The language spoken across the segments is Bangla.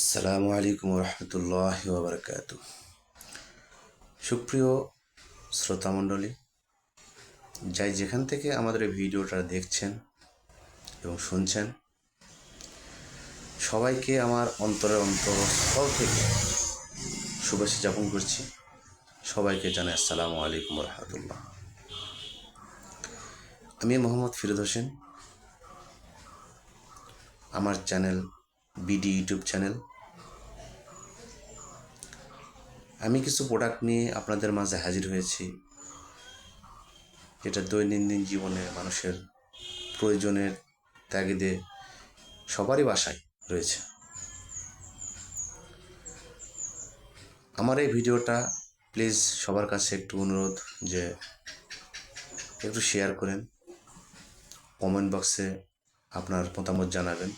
আসসালামু আলাইকুম রহমতুল্লাহ ওবরকাত। সুপ্রিয় শ্রোতামণ্ডলী, যাই যেখান থেকে আমাদের এই ভিডিওটা দেখছেন এবং শুনছেন, সবাইকে আমার অন্তরস্থল থেকে শুভেচ্ছা জ্ঞাপন করছি। সবাইকে জানাই আসসালামু আলাইকুম রহমতুল্লাহ। আমি মোহাম্মদ ফিরোজ হোসেন। আমার চ্যানেল বিডি ইউটিউব চ্যানেল। আমি কিছু প্রোডাক্ট নিয়ে আপনাদের মাঝে হাজির হয়েছি, যেটা দৈনন্দিন জীবনে মানুষের প্রয়োজনের তাগিদে সবারই বাসায় রয়েছে। আমার এই ভিডিওটা প্লিজ সবার কাছে একটু অনুরোধ যে একটু শেয়ার করেন, কমেন্ট বক্সে আপনার মতামত জানাবেন।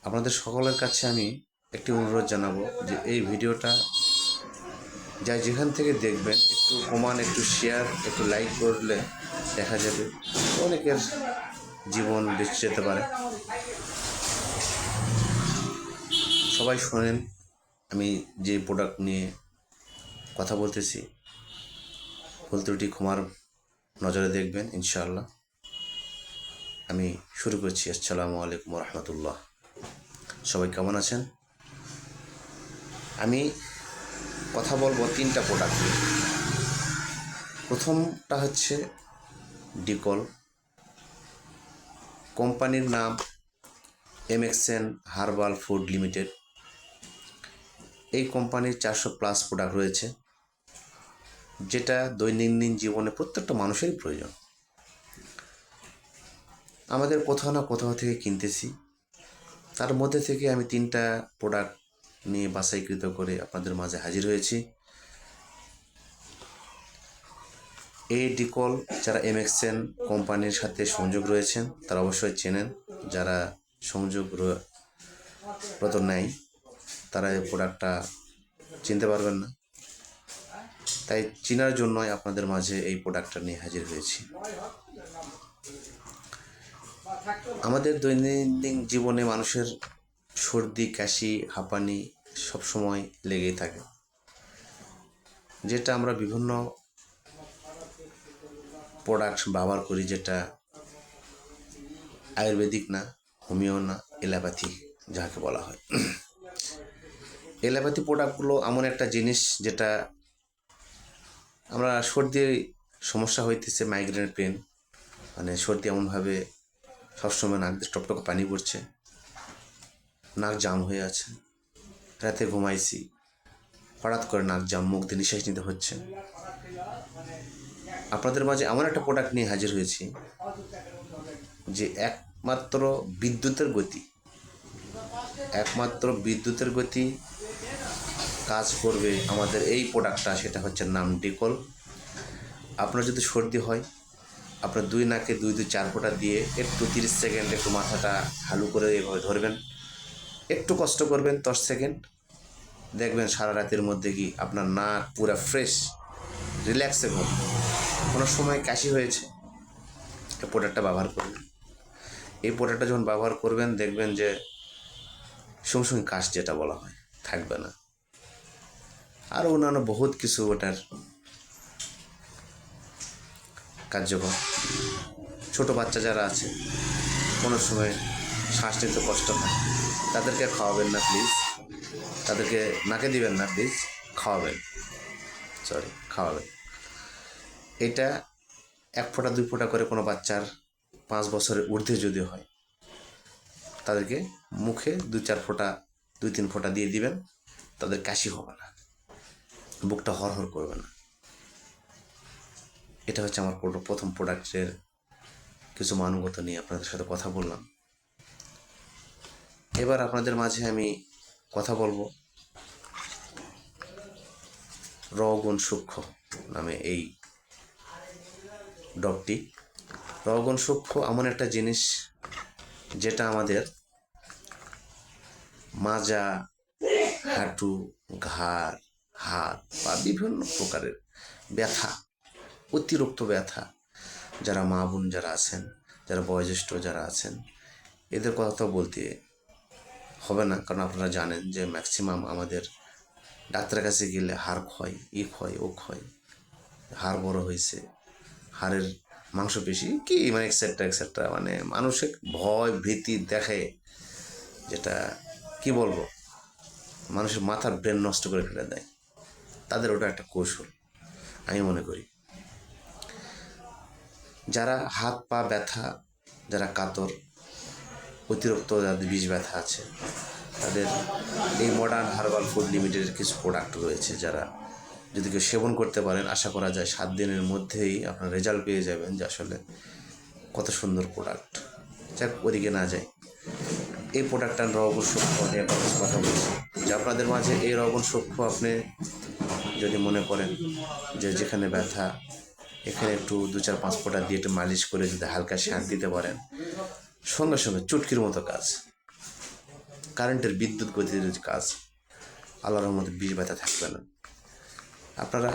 আপনাদের সকলের কাছে আমি একটি অনুরোধ জানাবো যে এই ভিডিওটা যাই যেখান থেকে দেখবেন একটু কমান, একটু শেয়ার, একটু লাইক করলে দেখা যাবে অনেকের জীবন বেঁচে যেতে পারে। সবাই শোনেন আমি যে প্রোডাক্ট নিয়ে কথা বলতেছি, ভুল ত্রুটি ক্ষমার নজরে দেখবেন ইনশাআল্লাহ। আমি শুরু করছি। আসসালামু আলাইকুম রহমতুল্লাহ। সবাই কেমন আছেন? আমি কথা বলবো 3টা প্রোডাক্ট নিয়ে। প্রথমটা হচ্ছে ডিকল, কোম্পানির নাম এমএক্সএন হার্বাল ফুড লিমিটেড। এই কোম্পানির 400+ প্রোডাক্ট রয়েছে, যেটা দৈনন্দিন জীবনে প্রত্যেকটা মানুষেরই প্রয়োজন। আমাদের কোথাও না কোথাও থেকে কিনতেছি, তার মধ্যে থেকে আমি 3টা প্রোডাক্ট নিয়ে বাছাইকৃত করে আপনাদের মাঝে হাজির হয়েছি। এই ডিকল যারা এমএক্সএন কোম্পানির সাথে সংযোগ রয়েছেন তারা অবশ্যই চেনেন, যারা সংযোগরত নেই তারা এই প্রোডাক্টটা চিনতে পারবেন না। তাই চেনার জন্যই আপনাদের মাঝে এই প্রোডাক্টটা নিয়ে হাজির হয়েছি। আমাদের দৈনন্দিন জীবনে মানুষের সর্দি, কাশি, হাঁপানি সবসময় লেগেই থাকে, যেটা আমরা বিভিন্ন প্রোডাক্ট ব্যবহার করি, যেটা আয়ুর্বেদিক না, হোমিও না, এলোপ্যাথি যাকে বলা হয়। এলোপ্যাথি প্রোডাক্টগুলো এমন একটা জিনিস যেটা আমরা সর্দির সমস্যা হইতেছে, মাইগ্রেনের পেন, মানে সর্দি এমনভাবে সবসময় নাক দিয়ে টপটকে পানি পড়ছে, নাক জাম হয়ে আছে, রাতে ঘুমাইছি, হঠাৎ করে নাক জাম, মুখ দিয়ে নিঃশ্বাস নিতে হচ্ছে। আপনাদের মাঝে এমন একটা প্রোডাক্ট নিয়ে হাজির হয়েছি যে একমাত্র বিদ্যুতের গতি কাজ করবে আমাদের এই প্রোডাক্টটা, সেটা হচ্ছে নাম ডিকল। আপনার যদি সর্দি হয়, আপনার 2 নাকে 2-4 ফোঁটা দিয়ে একটু 30 সেকেন্ড একটু মাথাটা হালু করে এভাবে ধরবেন, একটু কষ্ট করবেন 10 সেকেন্ড, দেখবেন সারা রাতের মধ্যে কি আপনার নাক পুরো ফ্রেশ, রিল্যাক্সে ঘুম। কোনো সময় কাশি হয়েছে, এই প্রোডাক্টটা ব্যবহার করবেন। এই প্রোডাক্টটা যখন ব্যবহার করবেন দেখবেন যে সঙ্গে সঙ্গে কাশ যেটা বলা হয় থাকবে না। আরও অন্যান্য বহুত কিছু ওটার কার্যকর। ছোটো বাচ্চা যারা আছে, কোনো সময় শ্বাস নিতে কষ্ট হয়, তাদেরকে খাওয়াবেন না প্লিজ, তাদেরকে নাকে দিবেন না প্লিজ, খাওয়াবেন। এটা 1 ফোঁটা 2 ফোঁটা করে কোনো বাচ্চার 5 বছরের ঊর্ধ্বে যদি হয়, তাদেরকে মুখে 2-4 ফোঁটা 2-3 ফোঁটা দিয়ে দিবেন, তাদের কাশি হবে না, বুকটা হরহর করবে না। এটা হচ্ছে আমার প্রথম প্রোডাক্টের কিছু মানগত নিয়ে আপনাদের সাথে কথা বললাম। এবার আপনাদের মাঝে আমি কথা বলবো রগুণ সূক্ষ্ম নামে এই ডগটি। রগুণ সূক্ষ্ম এমন একটা জিনিস যেটা আমাদের মাজা, হাঁটু, ঘাড়, হাত বা বিভিন্ন প্রকারের ব্যথা, অতিরিক্ত ব্যথা, যারা মা বোন যারা আছেন, যারা বয়োজ্যেষ্ঠ যারা আছেন, এদের কথা তো বলতে হবে না, কারণ আপনারা জানেন যে ম্যাক্সিমাম আমাদের ডাক্তারের কাছে গেলে হাড় ক্ষয়, ক্ষয়, ও ক্ষয়, হাড় বড় হয়েছে, হাড়ের মাংসপেশি কি মানে এক্সেট্রা এক্সেট্রা, মানে মানুষের ভয় ভীতি দেখে, যেটা কি বলবো, মানুষের মাথার ব্রেন নষ্ট করে ফেলে দেয়। তাদের ওটা একটা কৌশল আমি মনে করি। যারা হাত পা ব্যথা, যারা কাতর, অতিরিক্ত যাদের বিষ ব্যথা আছে, তাদের এই মডার্ন হার্বাল ফুড লিমিটেডের কিছু প্রোডাক্ট রয়েছে, যারা যদি কেউ সেবন করতে পারেন, আশা করা যায় 7 দিনের মধ্যেই আপনার রেজাল্ট পেয়ে যাবেন যে আসলে কত সুন্দর প্রোডাক্ট। যাক, ওদিকে না যায়, এই প্রোডাক্টটার রবণ সূক্ষ্ম নিয়ে কথা বলছি যে আপনাদের মাঝে এই রবণ সূক্ষ্ম আপনি যদি মনে করেন যে যেখানে ব্যথা, এখানে একটু 2-4-5 ফোঁটা দিয়ে একটু মালিশ করে যদি হালকা শ্বাস দিতে পারেন, সঙ্গে সঙ্গে চুটকির মতো কাজ, কারেন্টের বিদ্যুৎ গতির কাজ, আল্লাহর রহমতে বিষ ব্যথা থাকবে না। আপনারা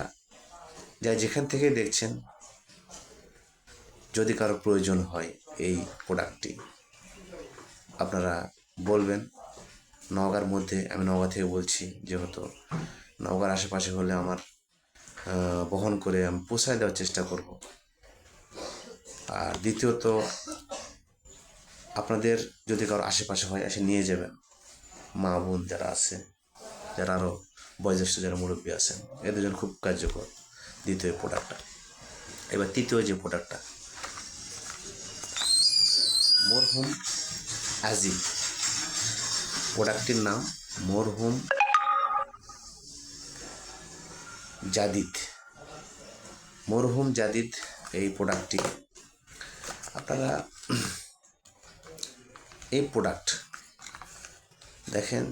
যা যেখান থেকে দেখছেন, যদি কারো প্রয়োজন হয় এই প্রোডাক্টটি, আপনারা বলবেন। নওগাঁর মধ্যে, আমি নওগাঁ থেকে বলছি, যেহেতু নওগাঁর আশেপাশে হলে আমার বহন করে আমি পৌঁছায় দেওয়ার চেষ্টা করব। আর দ্বিতীয়ত, আপনাদের যদি কারো আশেপাশে হয় এসে নিয়ে যাবেন, মা বোন যারা আছে, যারা আরও বয়োজ্যেষ্ঠ যারা মুরব্বী আছেন, এদের জন্য খুব কার্যকর দ্বিতীয় প্রোডাক্টটা। এবার তৃতীয় যে প্রোডাক্টটা, মরহুম আজিম, প্রোডাক্টটির নাম মরহুম জাদিদ। মরহুম জাদিদ এই প্রোডাক্টটি, আপনারা এই প্রোডাক্ট দেখেন,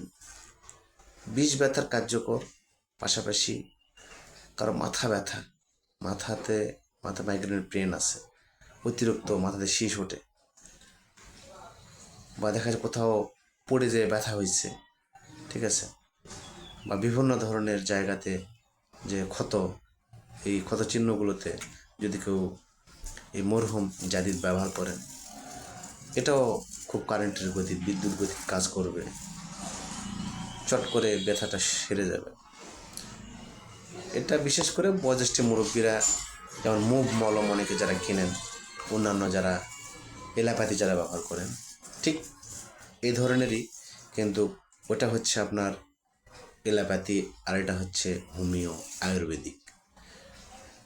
বিষ ব্যথার কার্যকর, পাশাপাশি কারো মাথা ব্যথা, মাথা মাইগ্রেনের পেন আছে, অতিরিক্ত মাথাতে শীষ ওঠে, বা দেখা যায় কোথাও পড়ে যেয়ে ব্যথা হয়েছে, ঠিক আছে, বা বিভিন্ন ধরনের জায়গাতে যে ক্ষত, এই ক্ষত চিহ্নগুলোতে যদি কেউ এই মরহুম জাদিদ ব্যবহার করেন, এটাও খুব কারেন্টের গতি, বিদ্যুৎ গতি কাজ করবে, চট করে ব্যথাটা সেরে যাবে। এটা বিশেষ করে বয়োজ্যেষ্ঠ মুরব্বীরা, যেমন মুভ মলম অনেকে যারা কিনেন, অন্যান্য যারা এলোপ্যাথি যারা ব্যবহার করেন, ঠিক এই ধরনেরই, কিন্তু ওটা হচ্ছে আপনার এলোপ্যাথি, আর এটা হচ্ছে হোমিও আয়ুর্বেদিক।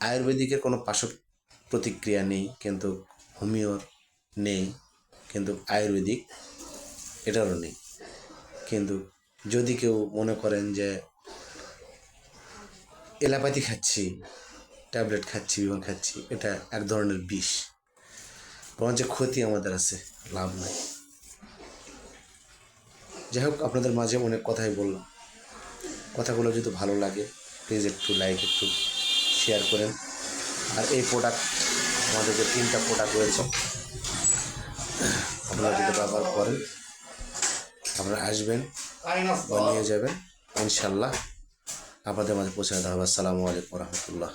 আয়ুর্বেদিকের কোনো পার্শ্ব প্রতিক্রিয়া নেই, কিন্তু হোমিওর নেই, কিন্তু আয়ুর্বেদিক এটারও নেই। কিন্তু যদি কেউ মনে করেন যে এলোপ্যাথি খাচ্ছি, ট্যাবলেট খাচ্ছি, বিমান খাচ্ছি, এটা এক ধরনের বিষ, বরঞ্চ ক্ষতি আমাদের আছে, লাভ নাই। যাই হোক, আপনাদের মাঝে অনেক কথাই বললাম, কথাগুলো যদি ভালো লাগে প্লিজ একটু লাইক, একটু শেয়ার করেন। আর এই প্রোডাক্ট, আমাদের যে 3টা প্রোডাক্ট রয়েছে, আপনারা যদি ব্যবহার করেন, আপনারা আসবেন বা নিয়ে যাবেন, ইনশাল্লাহ আপনাদের মাঝে পৌঁছে দেওয়া হবে। আসসালামু আলাইকুম রহমতুল্লাহ।